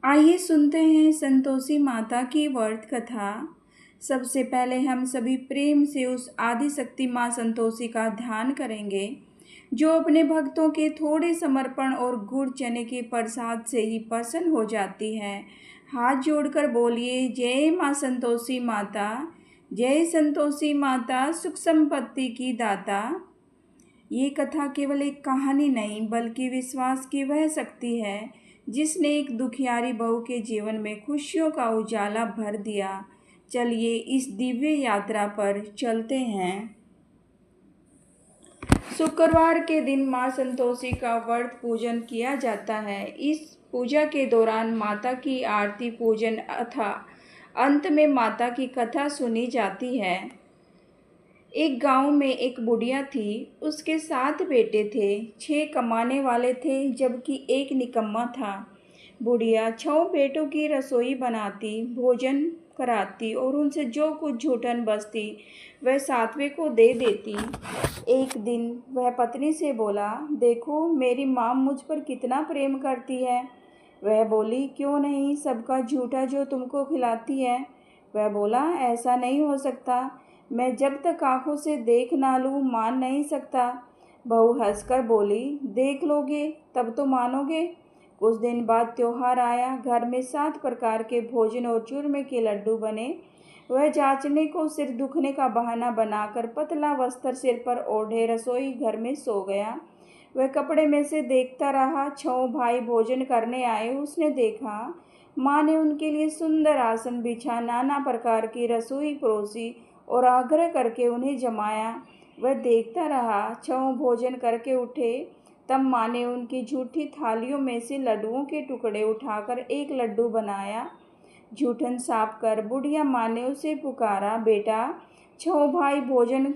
आइए सुनते हैं संतोषी माता की व्रत कथा। सबसे पहले हम सभी प्रेम से उस आदिशक्ति माँ संतोषी का ध्यान करेंगे, जो अपने भक्तों के थोड़े समर्पण और गुड़ चने के प्रसाद से ही प्रसन्न हो जाती है। हाथ जोड़कर बोलिए, जय माँ संतोषी माता, जय संतोषी माता, सुख संपत्ति की दाता। ये कथा केवल एक कहानी नहीं, बल्कि विश्वास की वह शक्ति है जिसने एक दुखियारी बहू के जीवन में खुशियों का उजाला भर दिया। चलिए इस दिव्य यात्रा पर चलते हैं। शुक्रवार के दिन माँ संतोषी का व्रत पूजन किया जाता है। इस पूजा के दौरान माता की आरती पूजन अथा अंत में माता की कथा सुनी जाती है। एक गांव में एक बुढ़िया थी। उसके 7 बेटे थे। 6 कमाने वाले थे, जबकि एक निकम्मा था। बुढ़िया 6 बेटों की रसोई बनाती, भोजन कराती और उनसे जो कुछ झूठन बचती वह 7वें को दे देती। एक दिन वह पत्नी से बोला, देखो मेरी माँ मुझ पर कितना प्रेम करती है। वह बोली, क्यों नहीं, सबका झूठा जो तुमको खिलाती है। वह बोला, ऐसा नहीं हो सकता, मैं जब तक आंखों से देख ना लूं मान नहीं सकता। बहू हंसकर बोली, देख लोगे तब तो मानोगे। कुछ दिन बाद त्योहार आया। घर में 7 प्रकार के भोजन और चूरमे के लड्डू बने। वह जांचने को सिर दुखने का बहाना बनाकर पतला वस्त्र सिर पर ओढ़े रसोई घर में सो गया। वह कपड़े में से देखता रहा। 6 भाई भोजन करने आए। उसने देखा माँ ने उनके लिए सुंदर आसन बिछा, नाना प्रकार की रसोई परोसी और आग्रह करके उन्हें जमाया। वह देखता रहा। 6 भोजन करके उठे, तब माँ ने उनकी झूठी थालियों में से लड्डुओं के टुकड़े उठाकर एक लड्डू बनाया। झूठन साफ कर बुढ़िया माँ ने उसे पुकारा, बेटा 6 भाई भोजन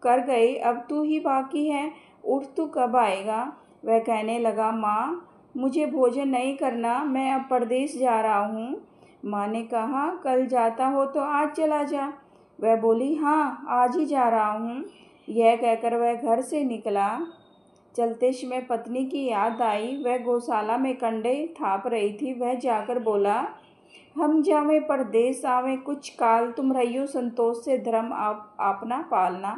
कर गए, अब तू ही बाकी है, उठ, तू कब आएगा। वह कहने लगा, माँ मुझे भोजन नहीं करना, मैं अब परदेश जा रहा हूँ। माँ ने कहा, कल जाता हो तो आज चला जा। वह बोली, हाँ आज ही जा रहा हूँ। यह कहकर वह घर से निकला। चलते समय पत्नी की याद आई। वह गौशाला में कंडे थाप रही थी। वह जाकर बोला, हम जावें परदेस आवें, कुछ काल तुम रहियो संतोष से धर्म अपना पालना।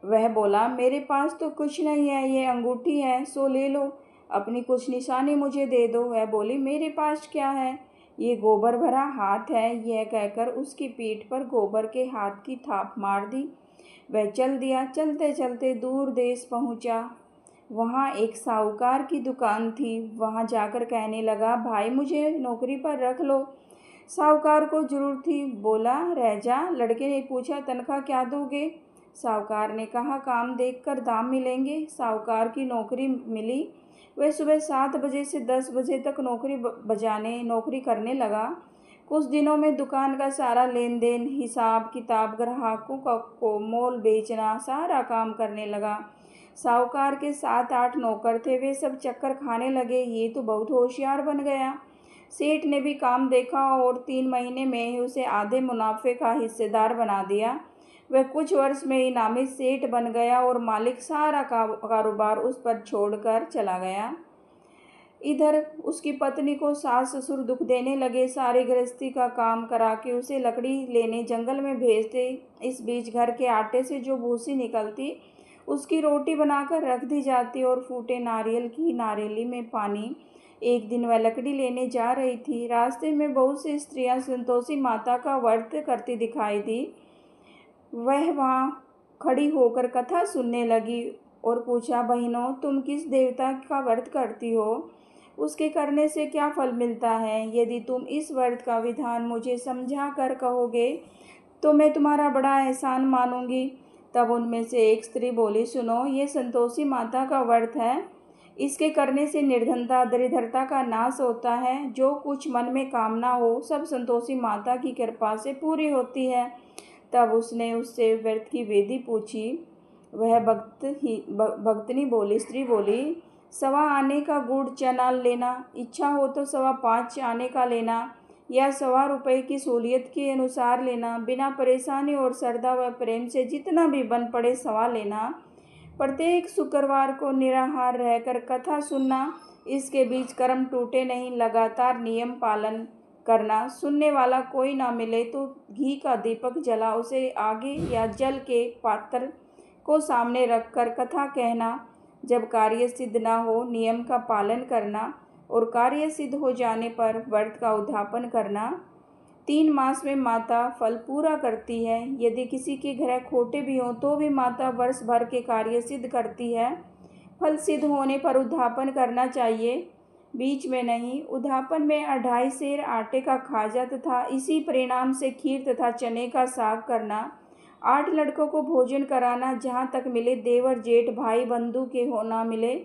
वह बोला, मेरे पास तो कुछ नहीं है, ये अंगूठी है सो ले लो, अपनी कुछ निशानी मुझे दे दो। वह बोली, मेरे पास क्या है, ये गोबर भरा हाथ है। यह कहकर उसकी पीठ पर गोबर के हाथ की थाप मार दी। वह चल दिया। चलते चलते दूर देश पहुंचा। वहाँ एक साहूकार की दुकान थी। वहाँ जाकर कहने लगा, भाई मुझे नौकरी पर रख लो। साहूकार को जरूर थी। बोला, रह जा। लड़के ने पूछा, तनख्वाह क्या दोगे। साहूकार ने कहा, काम देखकर दाम मिलेंगे। साहूकार की नौकरी मिली। वह सुबह 7 बजे से 10 बजे तक नौकरी करने लगा। कुछ दिनों में दुकान का सारा लेन देन, हिसाब किताब, ग्राहकों को मोल बेचना, सारा काम करने लगा। साहूकार के 7-8 नौकर थे। वे सब चक्कर खाने लगे, ये तो बहुत होशियार बन गया। सेठ ने भी काम देखा और 3 महीने में ही उसे आधे मुनाफे का हिस्सेदार बना दिया। वह कुछ वर्ष में ही नामी सेठ बन गया और मालिक सारा कारोबार उस पर छोड़कर चला गया। इधर उसकी पत्नी को सास ससुर दुख देने लगे। सारी गृहस्थी का काम करा के उसे लकड़ी लेने जंगल में भेजते। इस बीच घर के आटे से जो भूसी निकलती उसकी रोटी बनाकर रख दी जाती और फूटे नारियल की नारेली में पानी। एक दिन वह लकड़ी लेने जा रही थी। रास्ते में बहुत सी स्त्रियां संतोषी माता का व्रत करती दिखाई दी। वह वहाँ खड़ी होकर कथा सुनने लगी और पूछा, बहनों तुम किस देवता का व्रत करती हो, उसके करने से क्या फल मिलता है। यदि तुम इस व्रत का विधान मुझे समझा कर कहोगे तो मैं तुम्हारा बड़ा एहसान मानूंगी। तब उनमें से एक स्त्री बोली, सुनो, ये संतोषी माता का व्रत है। इसके करने से निर्धनता दरिद्रता का नाश होता है। जो कुछ मन में कामना हो सब संतोषी माता की कृपा से पूरी होती है। तब उसने उससे व्रत की विधि पूछी। वह भक्तनी बोली, स्त्री बोली, 1.25 आने का गुड़ चना लेना, इच्छा हो तो 5.25 आने का लेना, या 1.25 रुपये की सहूलियत के अनुसार लेना। बिना परेशानी और श्रद्धा व प्रेम से जितना भी बन पड़े सवा लेना। प्रत्येक शुक्रवार को निराहार रहकर कथा सुनना, इसके बीच कर्म टूटे नहीं, लगातार नियम पालन करना, सुनने वाला कोई ना मिले तो घी का दीपक जला उसे आगे या जल के पात्र को सामने रखकर कथा कहना, जब कार्य सिद्ध ना हो नियम का पालन करना और कार्य सिद्ध हो जाने पर व्रत का उद्यापन करना। 3 मास में माता फल पूरा करती है। यदि किसी के ग्रह खोटे भी हों तो भी माता वर्ष भर के कार्य सिद्ध करती है। फल सिद्ध होने पर उद्यापन करना चाहिए, बीच में नहीं। उद्यापन में 2.5 सेर आटे का खाजा तथा इसी परिणाम से खीर तथा चने का साग करना। 8 लड़कों को भोजन कराना, जहाँ तक मिले देवर जेठ भाई बंधु के हो ना मिले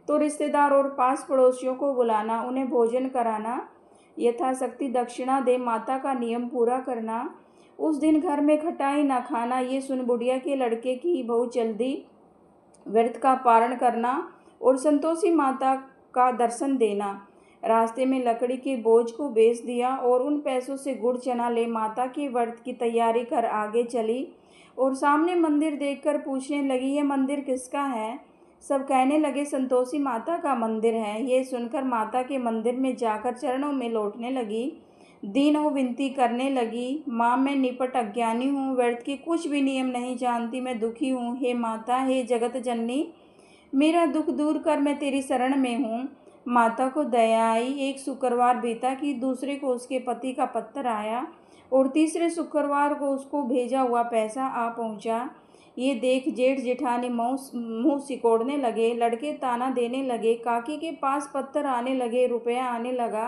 तो रिश्तेदार और पास पड़ोसियों को बुलाना, उन्हें भोजन कराना। यथाशक्ति दक्षिणा दे माता का नियम पूरा करना। उस दिन घर में खटाई ना खाना। ये सुन बुढ़िया के लड़के की बहू जल्दी व्रत का पारण करना और संतोषी माता का दर्शन देना। रास्ते में लकड़ी के बोझ को बेच दिया और उन पैसों से गुड़ चना ले माता के व्रत की तैयारी कर आगे चली और सामने मंदिर देखकर पूछने लगी, यह मंदिर किसका है? सब कहने लगे, संतोषी माता का मंदिर है। ये सुनकर माता के मंदिर में जाकर चरणों में लौटने लगी, दीनों विनती करने लगी, माँ मैं निपट अज्ञानी हूँ, व्रत के कुछ भी नियम नहीं जानती, मैं दुखी हूँ। हे माता, हे जगत जननी, मेरा दुख दूर कर, मैं तेरी शरण में हूँ। माता को दया आई। एक शुक्रवार बीता कि दूसरे को उसके पति का पत्र आया और तीसरे शुक्रवार को उसको भेजा हुआ पैसा आ पहुँचा। ये देख जेठ जेठानी मुँह सिकोड़ने लगे, लड़के ताना देने लगे, काकी के पास पत्थर आने लगे, रुपया आने लगा।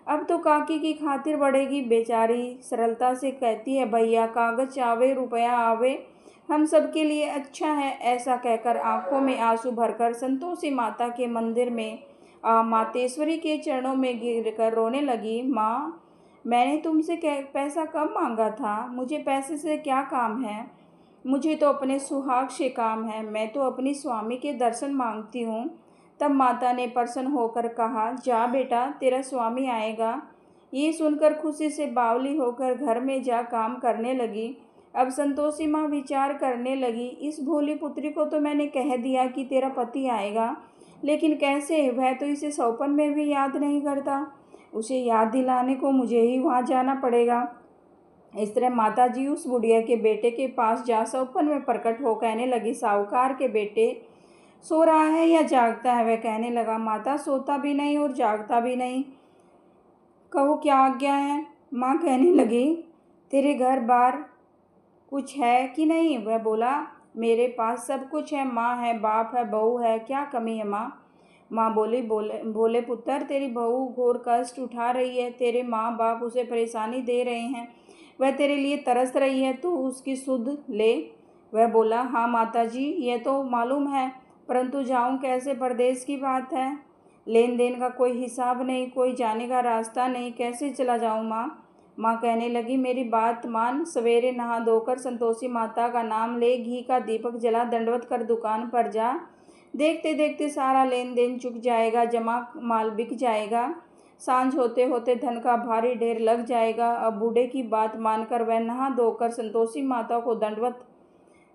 अब तो काकी की खातिर बढ़ेगी। बेचारी सरलता से कहती है, भैया कागज आवे रुपया आवे, हम सबके लिए अच्छा है। ऐसा कहकर आंखों में आंसू भरकर संतोषी माता के मंदिर में मातेश्वरी के चरणों में गिरकर रोने लगी। माँ, मैंने तुमसे पैसा कब मांगा था? मुझे पैसे से क्या काम है? मुझे तो अपने सुहाग से काम है। मैं तो अपनी स्वामी के दर्शन मांगती हूँ। तब माता ने प्रसन्न होकर कहा, जा बेटा, तेरा स्वामी आएगा। ये सुनकर खुशी से बावली होकर घर में जा काम करने लगी। अब संतोषी माँ विचार करने लगी, इस भोली पुत्री को तो मैंने कह दिया कि तेरा पति आएगा, लेकिन कैसे? वह तो इसे सौपन में भी याद नहीं करता। उसे याद दिलाने को मुझे ही वहाँ जाना पड़ेगा। इस तरह माताजी उस बुढ़िया के बेटे के पास जा सौपन में प्रकट हो कहने लगी, साहूकार के बेटे सो रहा है या जागता है? वह कहने लगा, माता सोता भी नहीं और जागता भी नहीं, कहो क्या आज्ञा है? माँ कहने लगी, तेरे घर बार कुछ है कि नहीं? वह बोला, मेरे पास सब कुछ है, माँ है, बाप है, बहू है, क्या कमी है माँ? माँ बोली, बोले पुत्र, तेरी बहू घोर कष्ट उठा रही है, तेरे माँ बाप उसे परेशानी दे रहे हैं, वह तेरे लिए तरस रही है, तू उसकी सुध ले। वह बोला, हाँ माताजी, यह तो मालूम है, परंतु जाऊँ कैसे? परदेश की बात है, लेन देन का कोई हिसाब नहीं, कोई जाने का रास्ता नहीं, कैसे चला जाऊँ माँ? माँ कहने लगी, मेरी बात मान, सवेरे नहा धोकर संतोषी माता का नाम ले, घी का दीपक जला, दंडवत कर दुकान पर जा, देखते देखते सारा लेन देन चुक जाएगा, जमा माल बिक जाएगा, सांझ होते होते धन का भारी ढेर लग जाएगा। अब बूढ़े की बात मानकर वह नहा धोकर संतोषी माता को दंडवत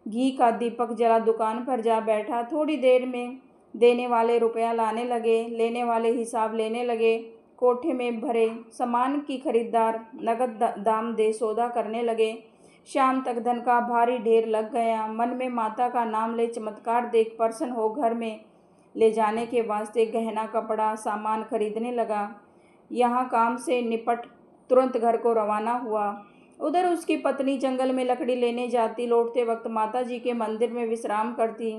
घी का दीपक जला दुकान पर जा बैठा। थोड़ी देर में देने वाले रुपया लाने लगे, लेने वाले हिसाब लेने लगे। कोठे में भरे सामान की खरीदार नगद दाम दे सौदा करने लगे। शाम तक धन का भारी ढेर लग गया। मन में माता का नाम ले चमत्कार देख प्रसन्न हो घर में ले जाने के वास्ते गहना कपड़ा सामान खरीदने लगा। यहाँ काम से निपट तुरंत घर को रवाना हुआ। उधर उसकी पत्नी जंगल में लकड़ी लेने जाती, लौटते वक्त माता जी के मंदिर में विश्राम करती।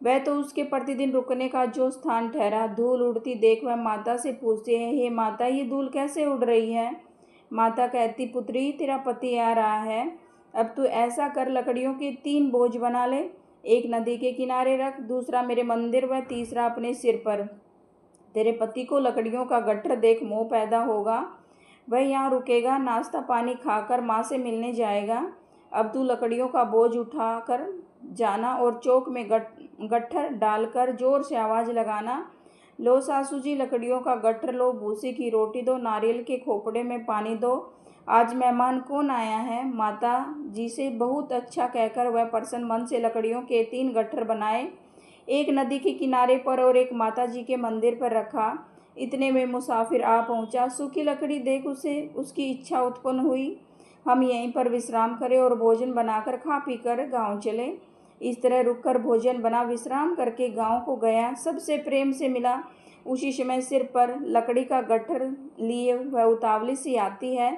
वह तो उसके प्रतिदिन रुकने का जो स्थान ठहरा। धूल उड़ती देख वह माता से पूछती है, हे माता, ये धूल कैसे उड़ रही है? माता कहती, पुत्री, तेरा पति आ रहा है, अब तू ऐसा कर, लकड़ियों के 3 बोझ बना ले, एक नदी के किनारे रख, दूसरा मेरे मंदिर व तीसरा अपने सिर पर। तेरे पति को लकड़ियों का गट्ठर देख मोह पैदा होगा, वह यहाँ रुकेगा, नाश्ता पानी खाकर माँ से मिलने जाएगा। अब तू लकड़ियों का बोझ उठा कर जाना और चौक में गट्ठर डालकर जोर से आवाज़ लगाना, लो सासू जी, लकड़ियों का गट्ठर लो, भूसे की रोटी दो, नारियल के खोपड़े में पानी दो, आज मेहमान कौन आया है? माता जी से बहुत अच्छा कहकर वह पर्सन मन से लकड़ियों के 3 गट्ठर बनाए, एक नदी के किनारे पर और एक माता जी के मंदिर पर रखा। इतने में मुसाफिर आ पहुंचा। सूखी लकड़ी देख उसे उसकी इच्छा उत्पन्न हुई, हम यहीं पर विश्राम करें और भोजन बनाकर खा पीकर गांव चले। इस तरह रुककर भोजन बना विश्राम करके गांव को गया। सबसे प्रेम से मिला। उसी समय सिर पर लकड़ी का गट्ठर लिए वह उतावली सी आती है,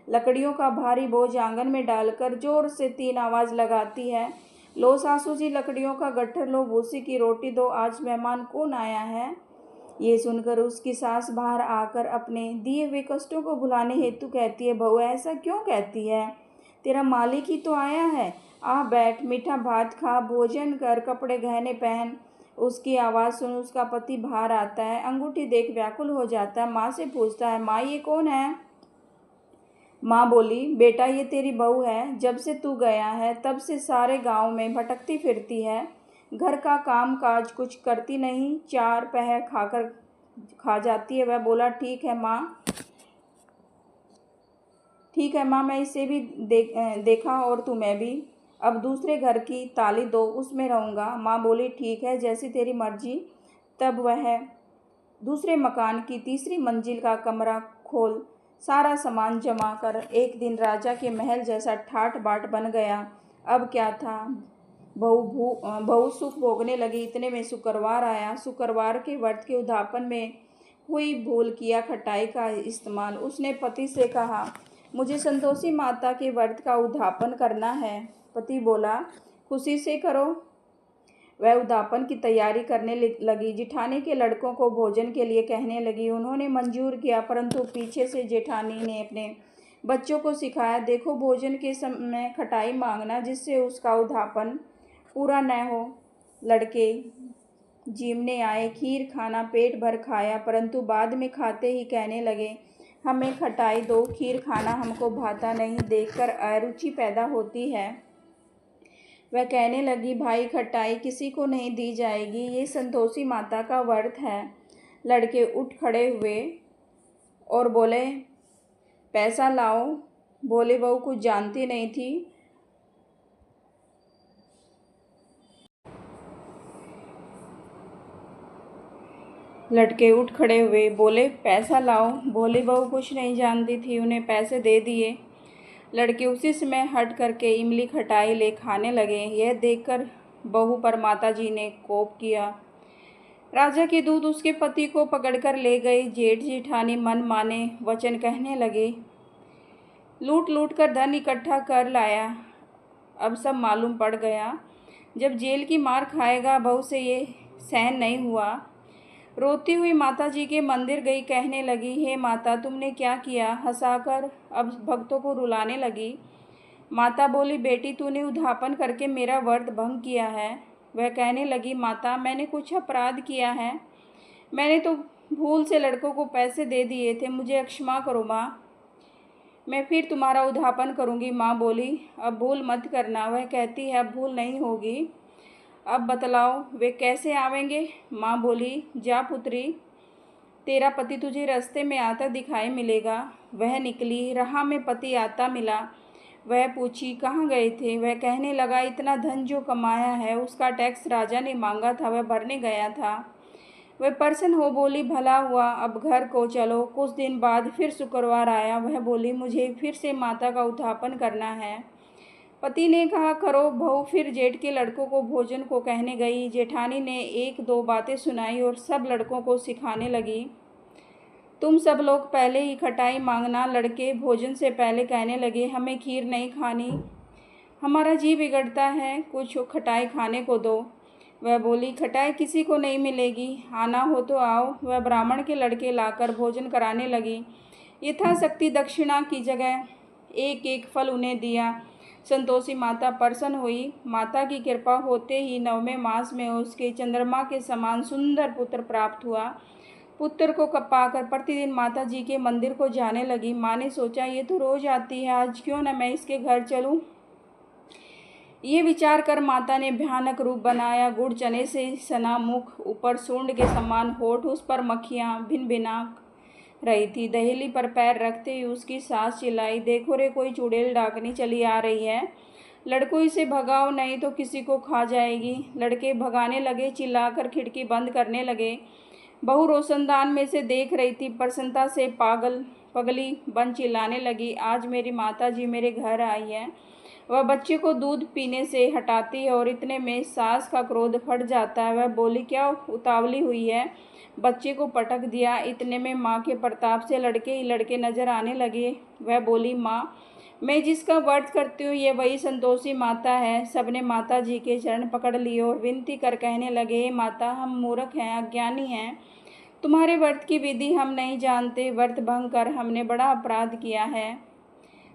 लकड़ियों का भारी बोझ आंगन में डालकर जोर से 3 आवाज़ लगाती है, लो सासू जी लकड़ियों का गट्ठर लो, भूसी की रोटी दो, आज मेहमान कौन आया है? ये सुनकर उसकी सास बाहर आकर अपने दिए हुए कष्टों को भुलाने हेतु कहती है, बहू ऐसा क्यों कहती है? तेरा मालिक ही तो आया है, आ बैठ, मीठा भात खा, भोजन कर, कपड़े गहने पहन। उसकी आवाज़ सुन उसका पति बाहर आता है, अंगूठी देख व्याकुल हो जाता है। माँ से पूछता है, माँ ये कौन है? माँ बोली, बेटा ये तेरी बहू है, जब से तू गया है तब से सारे गांव में भटकती फिरती है, घर का काम काज कुछ करती नहीं, 4 पहर खाकर खा जाती है। वह बोला, ठीक है माँ, मैं इसे भी देखा और तुम्हें भी। अब दूसरे घर की ताली दो, उसमें रहूँगा। माँ बोली, ठीक है, जैसी तेरी मर्जी। तब वह दूसरे मकान की तीसरी मंजिल का कमरा खोल सारा सामान जमा कर एक दिन राजा के महल जैसा ठाट बाट बन गया। अब क्या था, बहू सुख भोगने लगी। इतने में शुक्रवार आया। शुक्रवार के व्रत के उद्यापन में हुई भूल किया खटाई का इस्तेमाल। उसने पति से कहा, मुझे संतोषी माता के व्रत का उद्यापन करना है। पति बोला, खुशी से करो। वह उद्यापन की तैयारी करने लगी। जेठानी के लड़कों को भोजन के लिए कहने लगी। उन्होंने मंजूर किया, परंतु पीछे से जेठानी ने अपने बच्चों को सिखाया, देखो भोजन के समय खटाई मांगना, जिससे उसका उद्यापन पूरा न हो। लड़के जीमने आए, खीर खाना पेट भर खाया, परंतु बाद में खाते ही कहने लगे, हमें खटाई दो, खीर खाना हमको भाता नहीं, देखकर अरुचि पैदा होती है। वह कहने लगी, भाई खटाई किसी को नहीं दी जाएगी, ये संतोषी माता का व्रत है। लड़के उठ खड़े हुए और बोले, पैसा लाओ। भोले बहू कुछ जानती नहीं थी। लड़के उठ खड़े हुए, बोले, पैसा लाओ। भोली बहू कुछ नहीं जानती थी, उन्हें पैसे दे दिए। लड़के उसी समय हट करके इमली खटाई ले खाने लगे। यह देखकर बहू पर माताजी ने कोप किया। राजा के दूत उसके पति को पकड़कर ले गए। जेठ जेठानी मन माने वचन कहने लगे, लूट लूट कर धन इकट्ठा कर लाया। अब सब मालूम पड़ गया। जब जेल की मार खाएगा, बहू से ये सहन नहीं हुआ। रोती हुई माता जी के मंदिर गई, कहने लगी, हे माता तुमने क्या किया? हंसाकर अब भक्तों को रुलाने लगी। माता बोली, बेटी तूने उद्यापन करके मेरा व्रत भंग किया है। वह कहने लगी, माता मैंने कुछ अपराध किया है, मैंने तो भूल से लड़कों को पैसे दे दिए थे, मुझे क्षमा करो माँ, मैं फिर तुम्हारा उद्यापन करूँगी। माँ बोली, अब भूल मत करना। वह कहती है, अब भूल नहीं होगी। अब बतलाओ वे कैसे आवेंगे? माँ बोली, जा पुत्री, तेरा पति तुझे रास्ते में आता दिखाई मिलेगा। वह निकली, राह में पति आता मिला। वह पूछी, कहाँ गए थे? वह कहने लगा, इतना धन जो कमाया है उसका टैक्स राजा ने मांगा था, वह भरने गया था। वह प्रसन्न हो बोली, भला हुआ, अब घर को चलो। कुछ दिन बाद फिर शुक्रवार आया। वह बोली, मुझे फिर से माता का उद्यापन करना है। पति ने कहा, करो। बहू फिर जेठ के लड़कों को भोजन को कहने गई। जेठानी ने 1-2 बातें सुनाई और सब लड़कों को सिखाने लगी, तुम सब लोग पहले ही खटाई मांगना। लड़के भोजन से पहले कहने लगे, हमें खीर नहीं खानी, हमारा जी बिगड़ता है, कुछ खटाई खाने को दो। वह बोली, खटाई किसी को नहीं मिलेगी, आना हो तो आओ। वह ब्राह्मण के लड़के लाकर भोजन कराने लगी। यथाशक्ति दक्षिणा की जगह 1-1 फल उन्हें दिया। संतोषी माता प्रसन्न हुई। माता की कृपा होते ही 9वें मास में उसके चंद्रमा के समान सुंदर पुत्र प्राप्त हुआ। पुत्र को पाकर प्रतिदिन माता जी के मंदिर को जाने लगी। माँ ने सोचा, ये तो रोज आती है, आज क्यों न मैं इसके घर चलूं। ये विचार कर माता ने भयानक रूप बनाया। गुड़ चने से सना मुख, ऊपर सूंड के समान होठ, उस पर मक्खियाँ भिन भिना रही थी। दहेली पर पैर रखते ही उसकी सास चिल्लाई, देखो रे, कोई चुड़ैल डाकनी चली आ रही है। लड़कों, इसे भगाओ नहीं तो किसी को खा जाएगी। लड़के भगाने लगे, चिल्लाकर खिड़की बंद करने लगे। बहू रोशनदान में से देख रही थी। प्रसन्नता से पगली बन चिल्लाने लगी, आज मेरी माताजी मेरे घर आई है। वह बच्चे को दूध पीने से हटाती है और इतने में सास का क्रोध फट जाता है। वह बोली, क्या उतावली हुई है? बच्चे को पटक दिया। इतने में माँ के प्रताप से लड़के ही लड़के नजर आने लगे। वह बोली, माँ, मैं जिसका व्रत करती हूँ ये वही संतोषी माता है। सबने माता जी के चरण पकड़ लिए और विनती कर कहने लगे, माता, हम मूर्ख हैं, अज्ञानी हैं, तुम्हारे व्रत की विधि हम नहीं जानते। व्रत भंग कर हमने बड़ा अपराध किया है।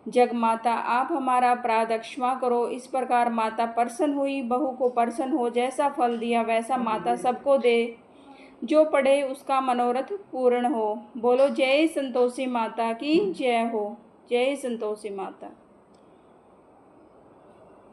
जग माता, आप हमारा अपराध क्षमा करो। इस प्रकार माता प्रसन्न हुई। बहू को प्रसन्न हो, जैसा फल दिया वैसा माता सबको दे। जो पढ़े उसका मनोरथ पूर्ण हो। बोलो जय संतोषी माता की जय हो। जय संतोषी माता।